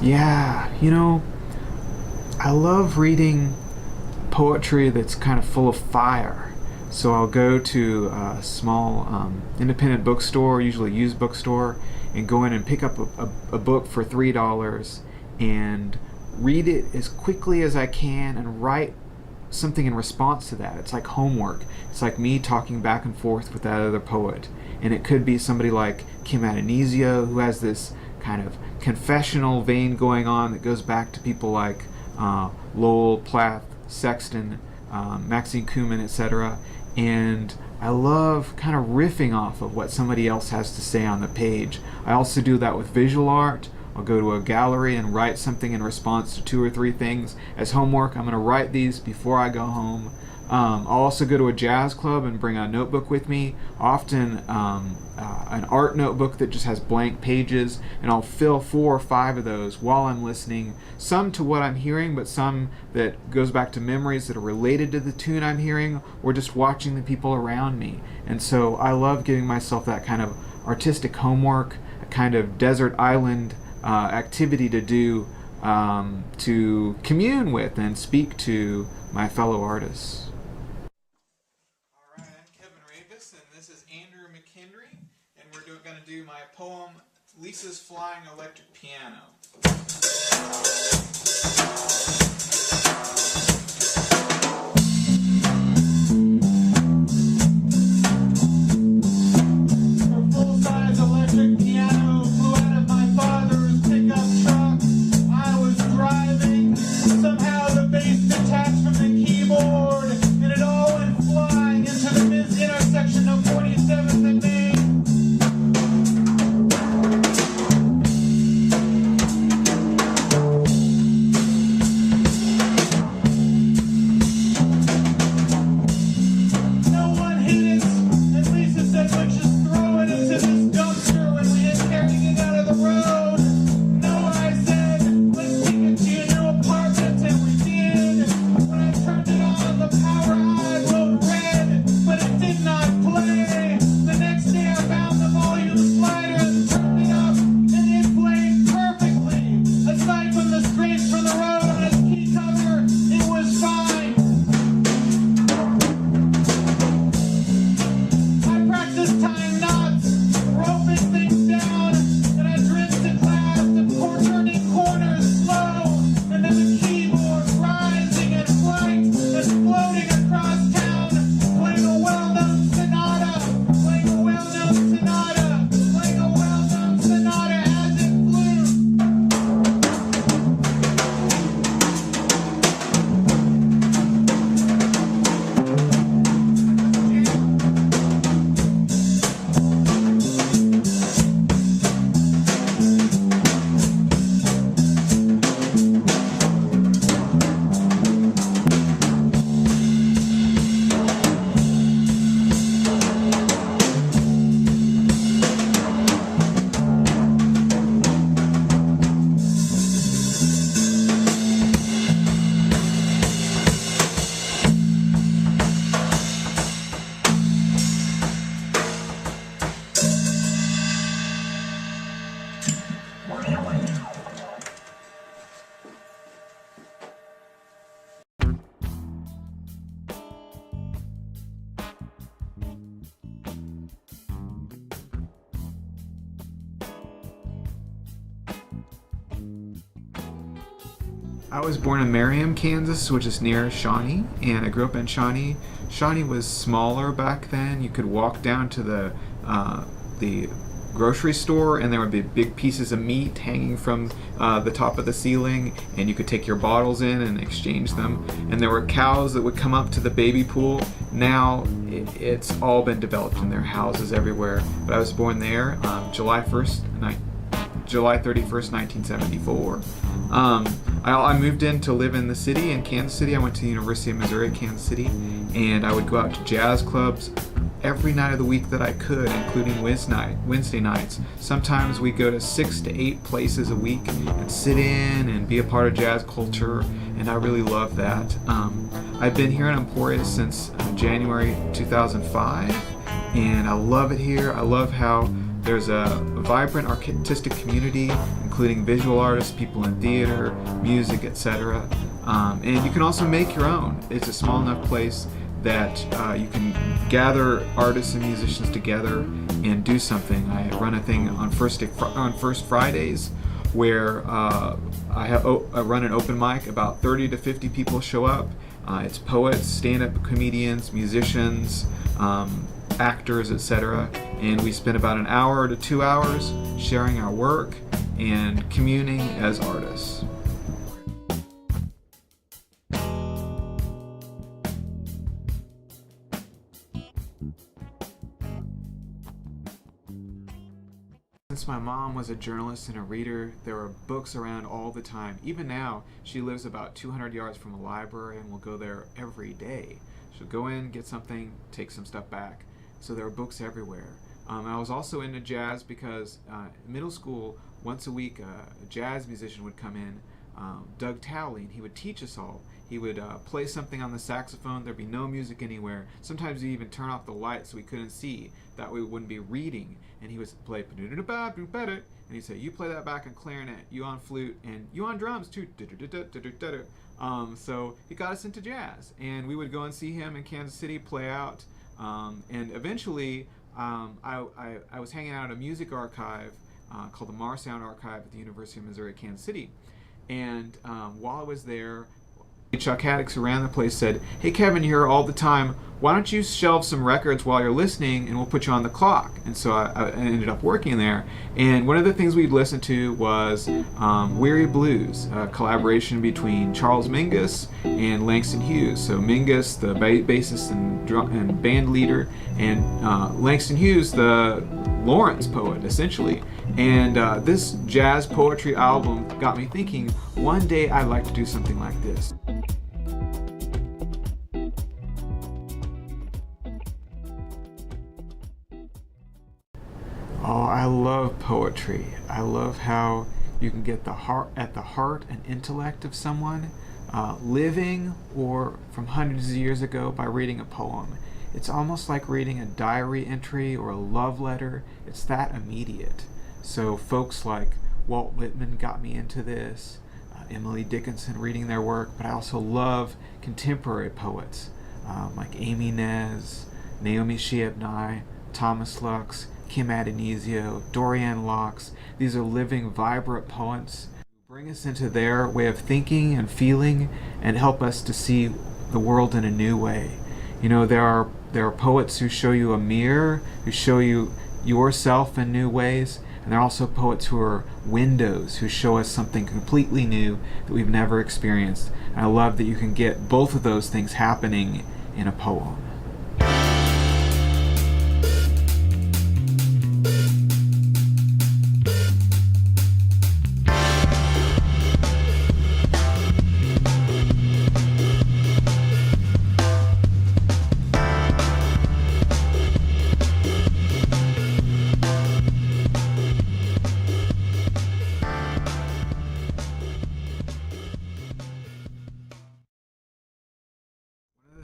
Yeah, I love reading poetry that's kind of full of fire. So I'll go to a small independent bookstore, usually used bookstore, and go in and pick up a book for $3 and read it as quickly as I can and write something in response to that. It's like homework. It's like me talking back and forth with that other poet. And it could be somebody like Kim Adonisio, who has this kind of confessional vein going on that goes back to people like Lowell, Plath, Sexton, Maxine Kumin, etc. And I love kind of riffing off of what somebody else has to say on the page. I also do that with visual art. I'll go to a gallery and write something in response to 2 or 3 things as homework. I'm going to write these before I go home. I'll also go to a jazz club and bring a notebook with me, often an art notebook that just has blank pages, and I'll fill 4 or 5 of those while I'm listening, some to what I'm hearing, but some that goes back to memories that are related to the tune I'm hearing, or just watching the people around me. And so I love giving myself that kind of artistic homework, a kind of desert island activity to do, to commune with and speak to my fellow artists. Alright, I'm Kevin Ravis, and this is Andrew McHenry, and we're going to do my poem, Lisa's Flying Electric Piano. A full-size electric piano flew out of my father's pickup truck. I was driving. Somehow the bass detached from the keyboard, and it all went flying into the intersection of 47th and Main. No one hit it, and Lisa said, let's just throw it into this dumpster when we had carrying it out of the road. No, I said, let's take it to your new apartment, and we did. When I turned it on, the power eye glowed red, but it did not play. The next day I found the volume slider and turned it up, and it played perfectly. Aside from the scrapes from the road on its key cover, it was fine. I practiced tying knots, roping things down, and I drift in class and turning corners slow, and then the keyboard rising and flight and floating across town, playing a well-known sonata, playing a well-known sonata, playing a well-known sonata as it flew. I was born in Merriam, Kansas, which is near Shawnee, and I grew up in Shawnee. Shawnee was smaller back then. You could walk down to the grocery store, and there would be big pieces of meat hanging from the top of the ceiling, and you could take your bottles in and exchange them. And there were cows that would come up to the baby pool. Now it's all been developed, and there are houses everywhere. But I was born there, July 31st, 1974. I moved in to live in the city, in Kansas City. I went to the University of Missouri, Kansas City, and I would go out to jazz clubs every night of the week that I could, including Wednesday nights. Sometimes we go to 6 to 8 places a week and sit in and be a part of jazz culture, and I really love that. I've been here in Emporia since January 2005, and I love it here. I love how There's a vibrant artistic community, including visual artists, people in theater, music, etc. And you can also make your own. It's a small enough place that you can gather artists and musicians together and do something. I run a thing on First Fridays where I run an open mic. About 30 to 50 people show up. It's poets, stand-up comedians, musicians, actors, etc. And we spend about an hour to 2 hours sharing our work and communing as artists. Since my mom was a journalist and a reader, there were books around all the time. Even now, she lives about 200 yards from a library and will go there every day. She'll go in, get something, take some stuff back. So there are books everywhere. I was also into jazz because in middle school, once a week, a jazz musician would come in, Doug Towley, and he would teach us all. He would play something on the saxophone. There'd be no music anywhere. Sometimes he'd even turn off the lights so we couldn't see. That way we wouldn't be reading. And he would play, and he'd say, you play that back on clarinet, you on flute, and you on drums too. So he got us into jazz. And we would go and see him in Kansas City play out. And eventually, I was hanging out at a music archive called the Mar Sound Archive at the University of Missouri, Kansas City. And while I was there, Chuck Haddix, who ran the place, said, "Hey Kevin, you're here all the time. Why don't you shelve some records while you're listening and we'll put you on the clock?" And so I ended up working there. And one of the things we'd listen to was Weary Blues, a collaboration between Charles Mingus and Langston Hughes. So Mingus, the bassist and band leader, and Langston Hughes, the Lawrence poet, essentially. And this jazz poetry album got me thinking, one day I'd like to do something like this. Oh, I love poetry. I love how you can get at the heart and intellect of someone, living or from hundreds of years ago, by reading a poem. It's almost like reading a diary entry or a love letter. It's that immediate. So folks like Walt Whitman got me into this, Emily Dickinson, reading their work, but I also love contemporary poets like Amy Nez, Naomi Shihab-Nye, Thomas Lux, Kim Adonisio, Dorianne Locks. These are living, vibrant poets who bring us into their way of thinking and feeling and help us to see the world in a new way. You know, there are poets who show you a mirror, who show you yourself in new ways, and there are also poets who are windows, who show us something completely new that we've never experienced. And I love that you can get both of those things happening in a poem.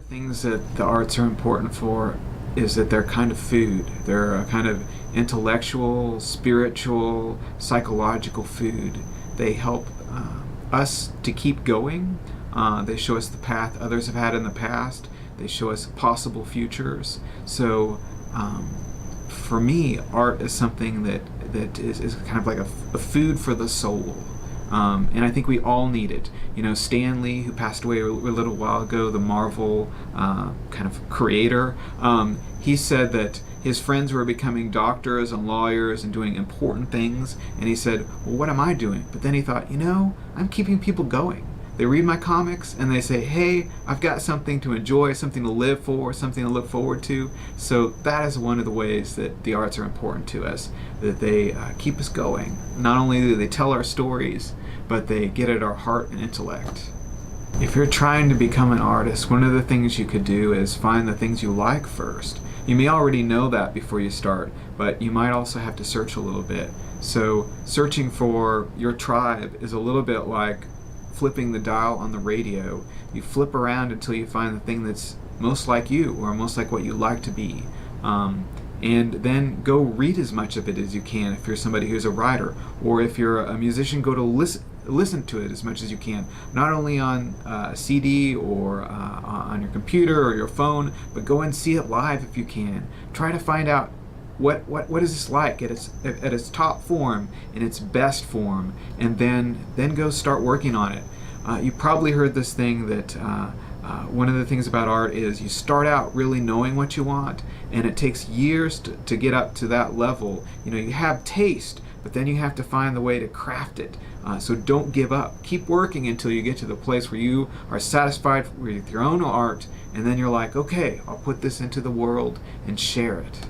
Things that the arts are important for is that they're kind of food. They're a kind of intellectual, spiritual, psychological food. They help us to keep going. They show us the path others have had in the past. They show us possible futures. So for me, art is something that is kind of like a food for the soul. And I think we all need it. You know, Stan Lee, who passed away a little while ago, the Marvel kind of creator, he said that his friends were becoming doctors and lawyers and doing important things, and he said, well, what am I doing? But then he thought, you know, I'm keeping people going. They read my comics and they say, hey, I've got something to enjoy, something to live for, something to look forward to. So that is one of the ways that the arts are important to us, that they keep us going. Not only do they tell our stories, but they get at our heart and intellect. If you're trying to become an artist, one of the things you could do is find the things you like first. You may already know that before you start, but you might also have to search a little bit. So searching for your tribe is a little bit like flipping the dial on the radio. You flip around until you find the thing that's most like you or most like what you like to be. and then go read as much of it as you can if you're somebody who's a writer, or if you're a musician, go to listen to it as much as you can, not only on a CD or on your computer or your phone, but go and see it live if you can. Try to find out what is this like at its top form, in its best form, and then go start working on it. You probably heard this thing that one of the things about art is you start out really knowing what you want, and it takes years to get up to that level. You have taste, but then you have to find the way to craft it. So don't give up. Keep working until you get to the place where you are satisfied with your own art, and then you're like, okay, I'll put this into the world and share it.